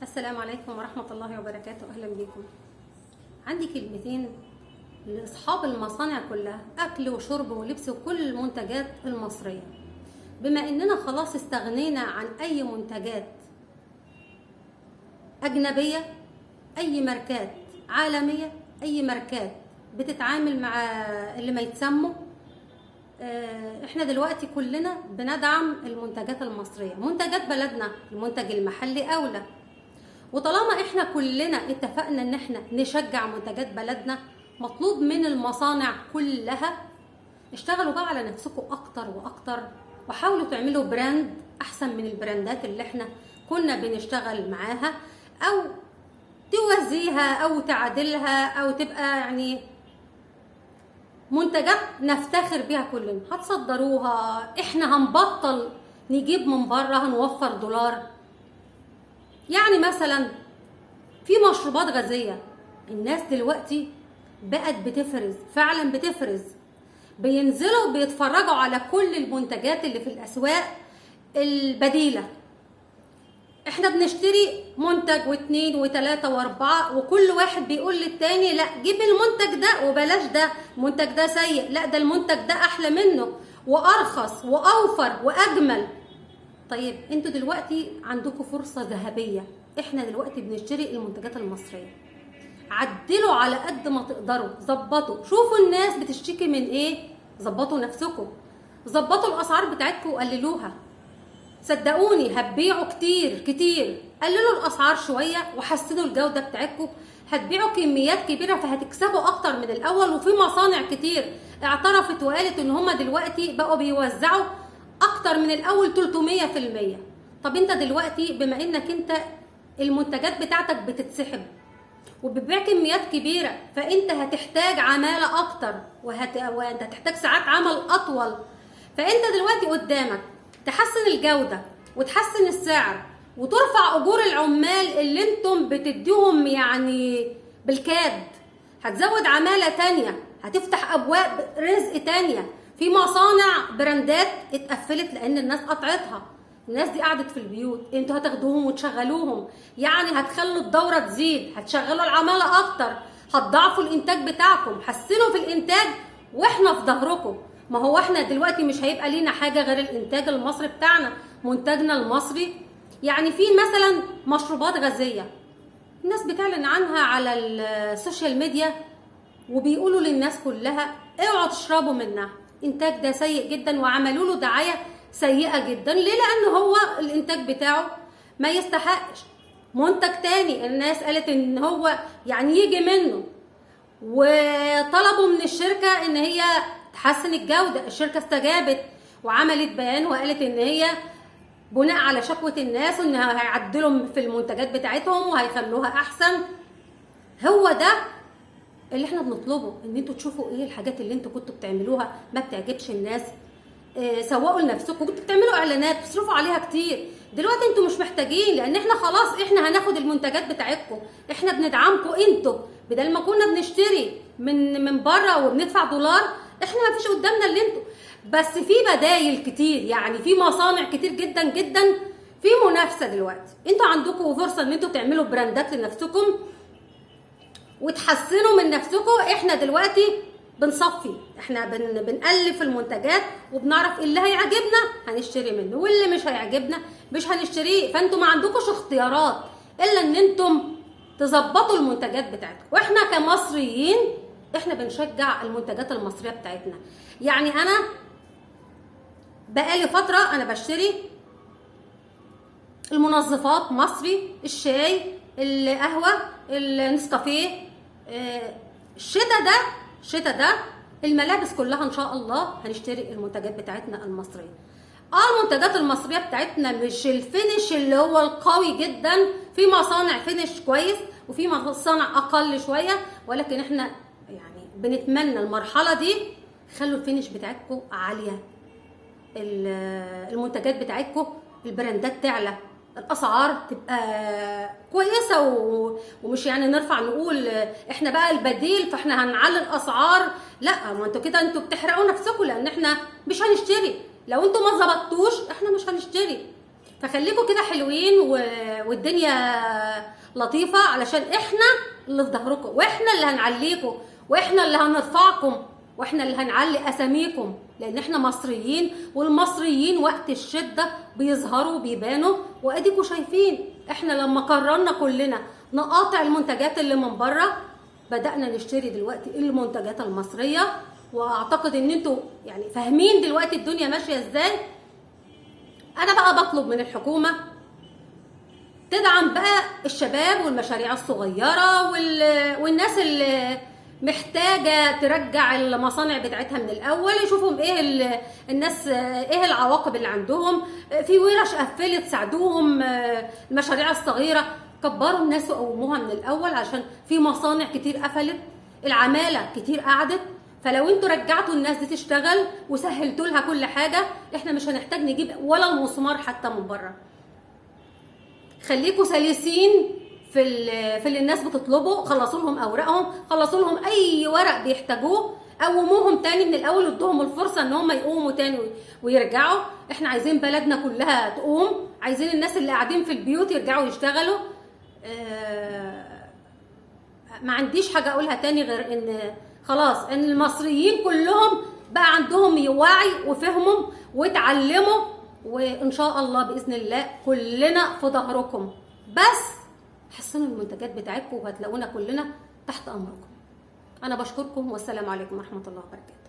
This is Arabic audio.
السلام عليكم ورحمة الله وبركاته. أهلا بكم. عندي كلمتين لأصحاب المصانع كلها، أكل وشرب ولبس وكل المنتجات المصرية. بما إننا خلاص استغنينا عن أي منتجات أجنبية، أي ماركات عالمية، أي ماركات بتتعامل مع اللي ما يتسموا، احنا دلوقتي كلنا بندعم المنتجات المصرية، منتجات بلدنا، المنتج المحلي أولى. وطالما احنا كلنا اتفقنا ان احنا نشجع منتجات بلدنا، مطلوب من المصانع كلها اشتغلوا بقى على نفسكم اكتر واكتر، وحاولوا تعملوا براند احسن من البراندات اللي احنا كنا بنشتغل معاها، او توزيها او تعادلها، او تبقى يعني منتجات نفتخر بيها كلنا. هتصدروها، احنا هنبطل نجيب من بره، هنوفر دولار. يعني مثلا في مشروبات غازية، الناس دلوقتي بقت بتفرز، فعلا بتفرز، بينزلوا بيتفرجوا على كل المنتجات اللي في الأسواق البديلة. احنا بنشتري منتج واثنين وثلاثة واربعة، وكل واحد بيقول للتاني لا جيب المنتج ده وبلاش ده، المنتج ده سيء، لا ده المنتج ده احلى منه وارخص واوفر واجمل. طيب انتوا دلوقتي عندكم فرصة ذهبية، احنا دلوقتي بنشتري المنتجات المصرية. عدلوا على قد ما تقدروا، ظبطوا، شوفوا الناس بتشتكي من ايه، ظبطوا نفسكم، ظبطوا الاسعار بتاعتكم وقللوها. صدقوني هتبيعوا كتير كتير. قللوا الاسعار شوية وحسنوا الجودة بتاعتكم، هتبيعوا كميات كبيرة فهتكسبوا اكتر من الاول. وفي مصانع كتير اعترفت وقالت ان هما دلوقتي بقوا بيوزعوا اكتر من الاول 300%. طب انت دلوقتي بما انك انت المنتجات بتاعتك بتتسحب وبتبيع كميات كبيرة، فانت هتحتاج عمالة اكتر وانت هتحتاج ساعات عمل اطول. فانت دلوقتي قدامك تحسن الجودة وتحسن السعر وترفع اجور العمال اللي انتم بتديهم يعني بالكاد، هتزود عمالة تانية، هتفتح ابواب رزق تانية. في مصانع براندات اتقفلت لان الناس قطعتها، الناس دي قعدت في البيوت، انتوا هتاخدوهم وتشغلوهم، يعني هتخلوا الدورة تزيد، هتشغلوا العمالة اكتر، هتضاعفوا الانتاج بتاعكم، حسنوا في الانتاج واحنا في ظهركم. ما هو احنا دلوقتي مش هيبقى لينا حاجة غير الانتاج المصري بتاعنا، منتجنا المصري. يعني في مثلا مشروبات غازية الناس بتعلن عنها على السوشيال ميديا وبيقولوا للناس كلها اوعوا تشربوا منها، الانتاج ده سيء جدا، وعملوا له دعايه سيئه جدا. ليه؟ لان هو الانتاج بتاعه ما يستحقش. منتج تاني الناس قالت ان هو يعني يجي منه، وطلبوا من الشركه ان هي تحسن الجوده. الشركه استجابت وعملت بيان وقالت ان هي بناء على شكوى الناس ان هيعدلوا في المنتجات بتاعتهم وهيخلوها احسن. هو ده اللي احنا بنطلبه، ان انتوا تشوفوا ايه الحاجات اللي انتوا كنتوا بتعملوها ما بتعجبش الناس. سوقوا لنفسكم، كنتوا بتعملوا اعلانات بتصرفوا عليها كتير، دلوقتي انتوا مش محتاجين، لان احنا خلاص احنا هناخد المنتجات بتاعتكم، احنا بندعمكم انتوا. بدل ما كنا بنشتري من بره وبندفع دولار، احنا ما فيش قدامنا اللي انتوا. بس في بدايل كتير، يعني في مصانع كتير جدا جدا، في منافسه دلوقتي. انتوا عندكم فرصه ان انتوا تعملوا براندات لنفسكم وتحسنوا من نفسكم. احنا دلوقتي بنصفي، احنا بنألف المنتجات وبنعرف اللي هيعجبنا هنشتري منه واللي مش هيعجبنا مش هنشتريه. فانتوا ما عندكوش اختيارات الا ان انتم تظبطوا المنتجات بتاعتكم. واحنا كمصريين احنا بنشجع المنتجات المصرية بتاعتنا. يعني انا بقالي فترة انا بشتري المنظفات مصري، الشاي، القهوة، النسكافيه، الشتاء ده الملابس كلها ان شاء الله هنشتري المنتجات بتاعتنا المصريه. المنتجات المصريه بتاعتنا مش الفينش اللي هو القوي جدا، في مصانع فينش كويس وفي مصانع اقل شويه، ولكن احنا يعني بنتمنى المرحله دي خلوا الفينش بتاعتكم عاليه، المنتجات بتاعتكم البراندات تعلى، الاسعار تبقى كويسه ومش يعني نرفع نقول احنا بقى البديل فاحنا هنعلي الاسعار. لا، ما انتوا كده انتوا بتحرقوا نفسكم، لان احنا مش هنشتري. لو انتوا ما ظبطتوش احنا مش هنشتري. فخليكم كده حلوين والدنيا لطيفه، علشان احنا اللي في ظهركم، واحنا اللي هنعليكم، واحنا اللي هنرفعكم، واحنا اللي هنعلي اساميكم، لان احنا مصريين، والمصريين وقت الشده بيظهروا وبيبانوا. واديكوا شايفين احنا لما قررنا كلنا نقاطع المنتجات اللي من بره، بدأنا نشتري دلوقتي المنتجات المصريه. واعتقد ان انتوا يعني فاهمين دلوقتي الدنيا ماشيه ازاي. انا بقى بطلب من الحكومه تدعم بقى الشباب والمشاريع الصغيره والناس اللي محتاجه ترجع المصانع بتاعتها من الاول، يشوفوا ايه الناس ايه العواقب اللي عندهم، في ورش قفلت ساعدوهم، المشاريع الصغيره كبروا الناس وقوموها من الاول، عشان في مصانع كتير قفلت، العماله كتير قعدت. فلو انتوا رجعتوا الناس دي تشتغل وسهلتوا لها كل حاجه، احنا مش هنحتاج نجيب ولا المسمار حتى من بره. خليكوا سلسين في اللي الناس بتطلبه، خلصوا لهم اوراقهم، خلصوا لهم اي ورق بيحتاجوه، قوموهم تاني من الاول، ادوهم الفرصه ان هم يقوموا تاني ويرجعوا. احنا عايزين بلدنا كلها تقوم، عايزين الناس اللي قاعدين في البيوت يرجعوا يشتغلوا. ما عنديش حاجه اقولها تاني غير ان خلاص ان المصريين كلهم بقى عندهم وعي وفهمهم واتعلموا، وان شاء الله باذن الله كلنا في ظهركم. بس حسنوا المنتجات بتاعتكم وهتلاقونا كلنا تحت امركم. انا بشكركم والسلام عليكم ورحمه الله وبركاته.